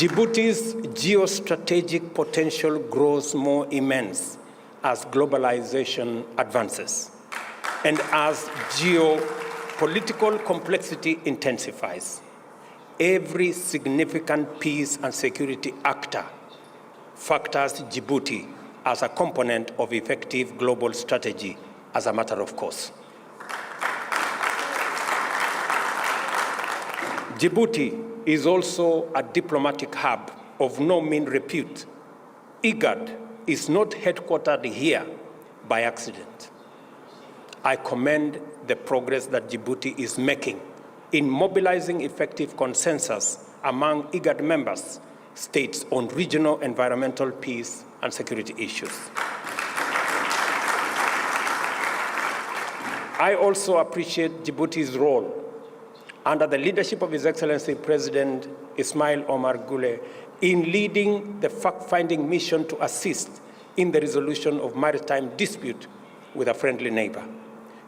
Djibouti's geostrategic potential grows more immense as globalization advances and as geopolitical complexity intensifies. Every significant peace and security actor factors Djibouti as a component of effective global strategy as a matter of course. Djibouti is also a diplomatic hub of no mean repute. IGAD is not headquartered here by accident. I commend the progress that Djibouti is making in mobilizing effective consensus among IGAD members states on regional environmental peace and security issues. I also appreciate Djibouti's role under the leadership of His Excellency President Ismail Omar Guelleh in leading the fact-finding mission to assist in the resolution of maritime dispute with a friendly neighbor.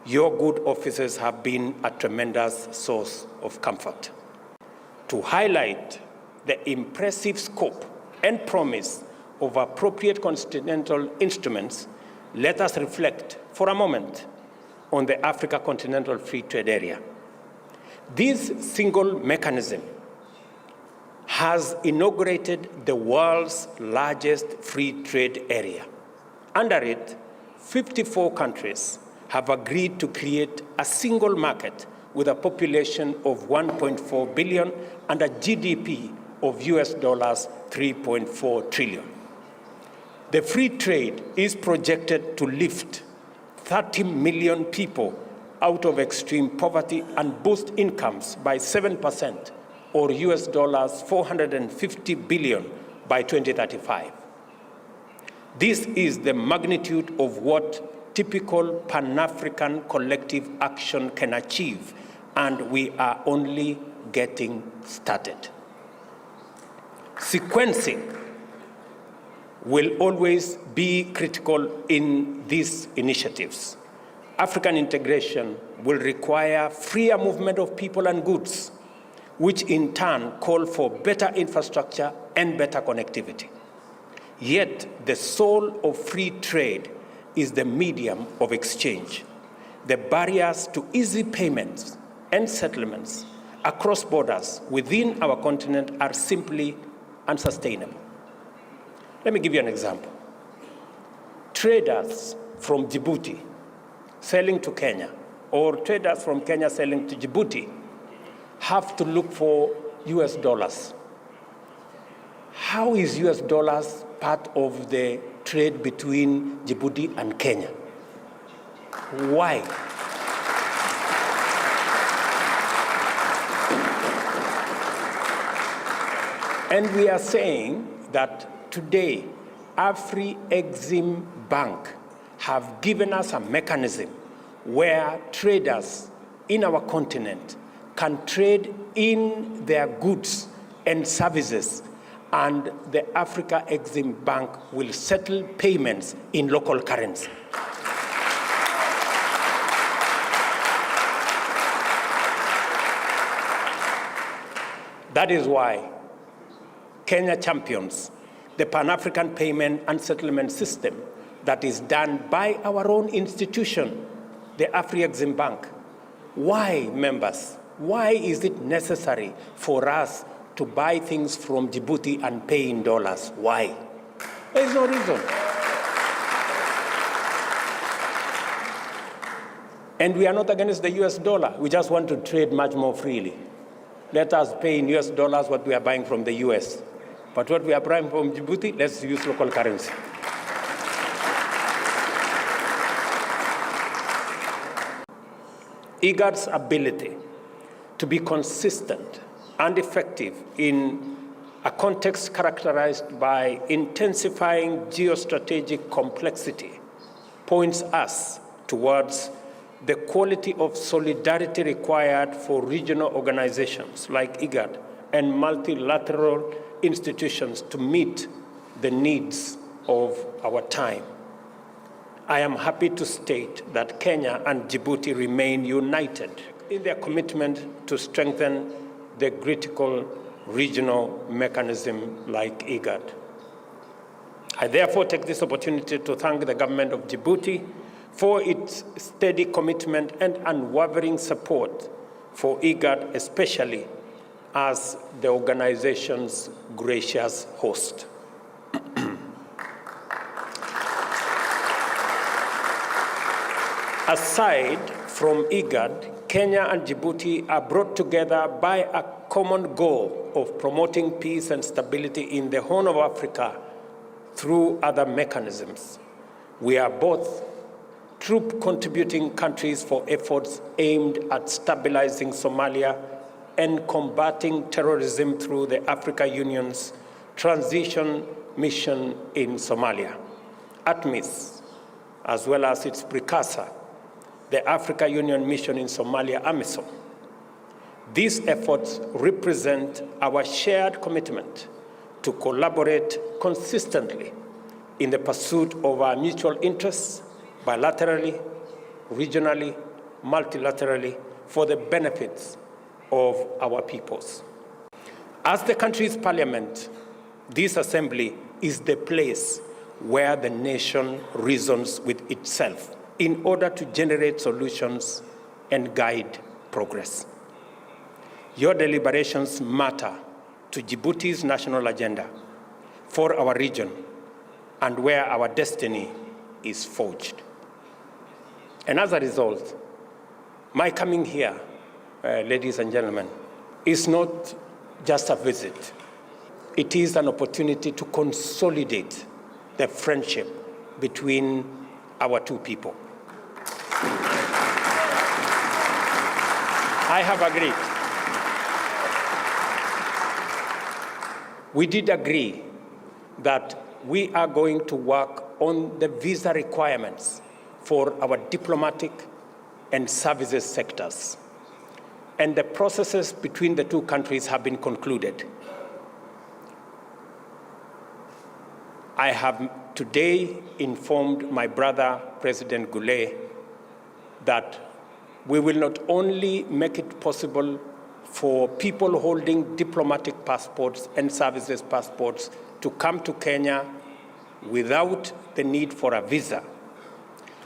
Your good offices have been a tremendous source of comfort. To highlight the impressive scope and promise of appropriate continental instruments, let us reflect for a moment on the Africa Continental Free Trade Area. This single mechanism has inaugurated the world's largest free trade area. Under it, 54 countries have agreed to create a single market with a population of 1.4 billion and a GDP of US dollars 3.4 trillion. The free trade is projected to lift 30 million people out of extreme poverty and boost incomes by 7%, or US dollars 450 billion by 2035. This is the magnitude of what typical Pan-African collective action can achieve, and we are only getting started. Sequencing will always be critical in these initiatives. African integration will require freer movement of people and goods, which in turn call for better infrastructure and better connectivity. Yet the soul of free trade is the medium of exchange. The barriers to easy payments and settlements across borders within our continent are simply unsustainable. Let me give you an example. Traders from Djibouti selling to Kenya, or traders from Kenya selling to Djibouti, have to look for US dollars. How is US dollars part of the trade between Djibouti and Kenya? Why? And we are saying that today, Afri-Exim Bank have given us a mechanism where traders in our continent can trade in their goods and services, and the Africa Exim Bank will settle payments in local currency. That is why Kenya champions the Pan-African payment and settlement system that is done by our own institution, the Afri-Exim Bank. Why, members? Why is it necessary for us to buy things from Djibouti and pay in dollars? Why? There is no reason. And we are not against the US dollar. We just want to trade much more freely. Let us pay in US dollars what we are buying from the US. But what we are buying from Djibouti, let's use local currency. IGAD's ability to be consistent and effective in a context characterized by intensifying geostrategic complexity points us towards the quality of solidarity required for regional organizations like IGAD and multilateral institutions to meet the needs of our time. I am happy to state that Kenya and Djibouti remain united in their commitment to strengthen the critical regional mechanism like IGAD. I therefore take this opportunity to thank the government of Djibouti for its steady commitment and unwavering support for IGAD, especially as the organization's gracious host. Aside from IGAD, Kenya and Djibouti are brought together by a common goal of promoting peace and stability in the Horn of Africa through other mechanisms. We are both troop-contributing countries for efforts aimed at stabilizing Somalia and combating terrorism through the Africa Union's transition mission in Somalia, ATMIS, as well as its precursor, the Africa Union mission in Somalia, AMISOM. These efforts represent our shared commitment to collaborate consistently in the pursuit of our mutual interests, bilaterally, regionally, multilaterally, for the benefits of our peoples. As the country's parliament, this assembly is the place where the nation reasons with itself in order to generate solutions and guide progress. Your deliberations matter to Djibouti's national agenda, for our region, and where our destiny is forged. And as a result, my coming here, ladies and gentlemen, is not just a visit. It is an opportunity to consolidate the friendship between our two people. I have agreed. We did agree that we are going to work on the visa requirements for our diplomatic and services sectors. And the processes between the two countries have been concluded. I have today informed my brother, President Goulet, that we will not only make it possible for people holding diplomatic passports and services passports to come to Kenya without the need for a visa,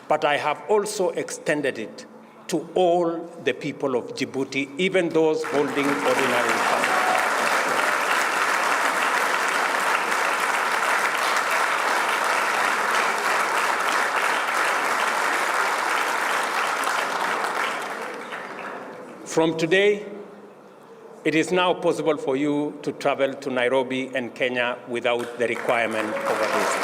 but I have also extended it to all the people of Djibouti, even those holding ordinary passports. From today, it is now possible for you to travel to Nairobi and Kenya without the requirement of a visa.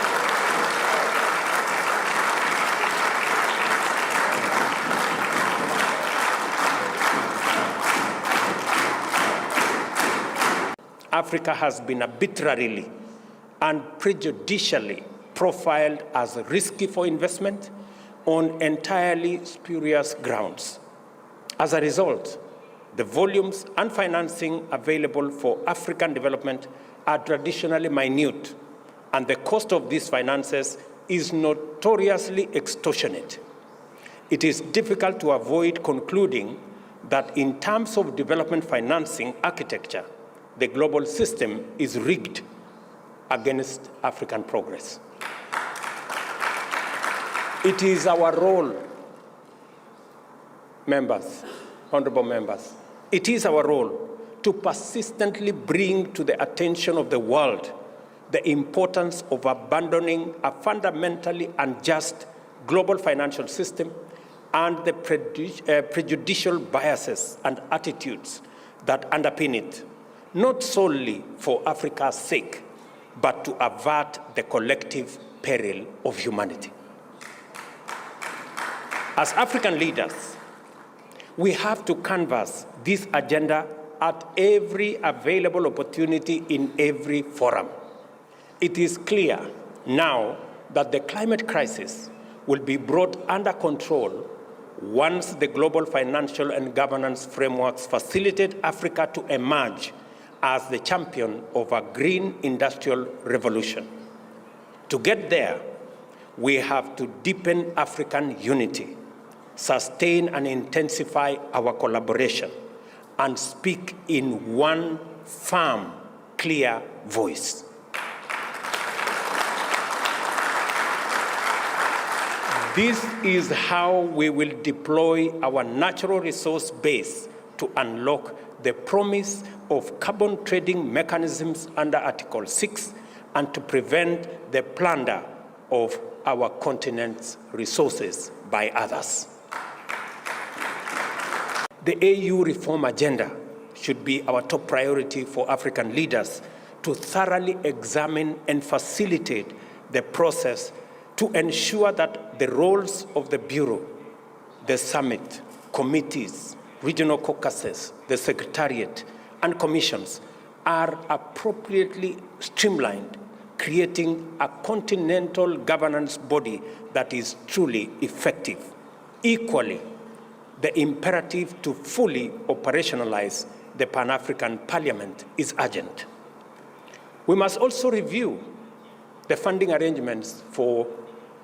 Africa has been arbitrarily and prejudicially profiled as risky for investment on entirely spurious grounds. As a result, the volumes and financing available for African development are traditionally minute, and the cost of these finances is notoriously extortionate. It is difficult to avoid concluding that in terms of development financing architecture, the global system is rigged against African progress. It is our role, members, honorable members, it is our role to persistently bring to the attention of the world the importance of abandoning a fundamentally unjust global financial system and the prejudicial biases and attitudes that underpin it, not solely for Africa's sake, but to avert the collective peril of humanity. As African leaders, we have to canvass this agenda at every available opportunity in every forum. It is clear now that the climate crisis will be brought under control once the global financial and governance frameworks facilitate Africa to emerge as the champion of a green industrial revolution. To get there, we have to deepen African unity, sustain and intensify our collaboration, and speak in one firm, clear voice. This is how we will deploy our natural resource base to unlock the promise of carbon trading mechanisms under Article 6 and to prevent the plunder of our continent's resources by others. The AU reform agenda should be our top priority for African leaders to thoroughly examine and facilitate the process to ensure that the roles of the Bureau, the summit, committees, regional caucuses, the Secretariat, and commissions are appropriately streamlined, creating a continental governance body that is truly effective. Equally, the imperative to fully operationalize the Pan-African Parliament is urgent. We must also review the funding arrangements for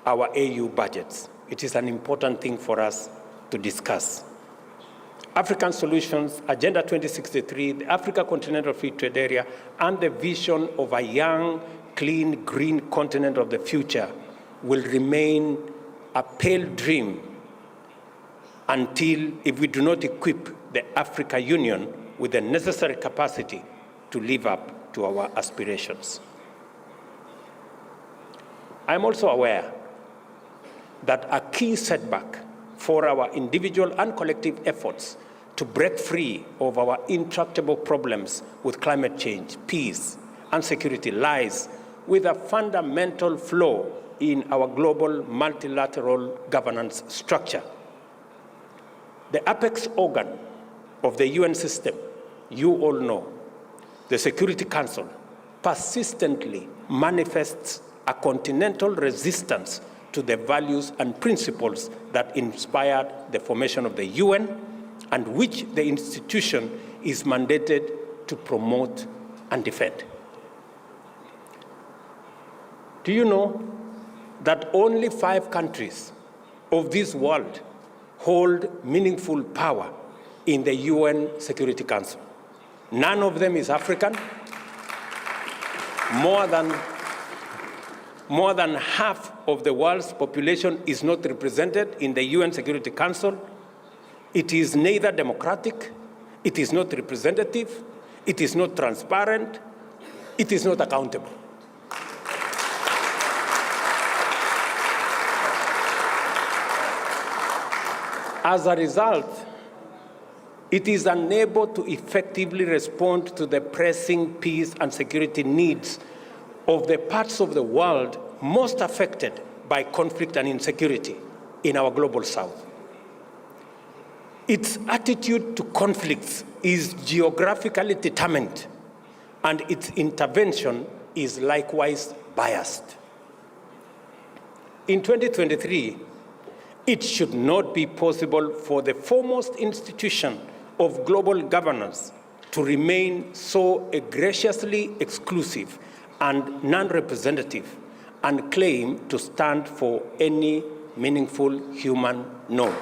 our AU budgets. It is an important thing for us to discuss. African Solutions, Agenda 2063, the Africa Continental Free Trade Area, and the vision of a young, clean, green continent of the future will remain a pale dream until, if we do not equip the Africa Union with the necessary capacity to live up to our aspirations. I'm also aware that a key setback for our individual and collective efforts to break free of our intractable problems with climate change, peace, and security lies with a fundamental flaw in our global multilateral governance structure. The apex organ of the UN system, you all know, the Security Council, persistently manifests a continental resistance to the values and principles that inspired the formation of the UN and which the institution is mandated to promote and defend. Do you know that only 5 countries of this world hold meaningful power in the UN Security Council? None of them is African. More than half of the world's population is not represented in the UN Security Council. It is neither democratic, it is not representative, it is not transparent, it is not accountable. As a result, it is unable to effectively respond to the pressing peace and security needs of the parts of the world most affected by conflict and insecurity in our global south. Its attitude to conflicts is geographically determined, and its intervention is likewise biased. In 2023, it should not be possible for the foremost institution of global governance to remain so egregiously exclusive and non-representative and claim to stand for any meaningful human norm.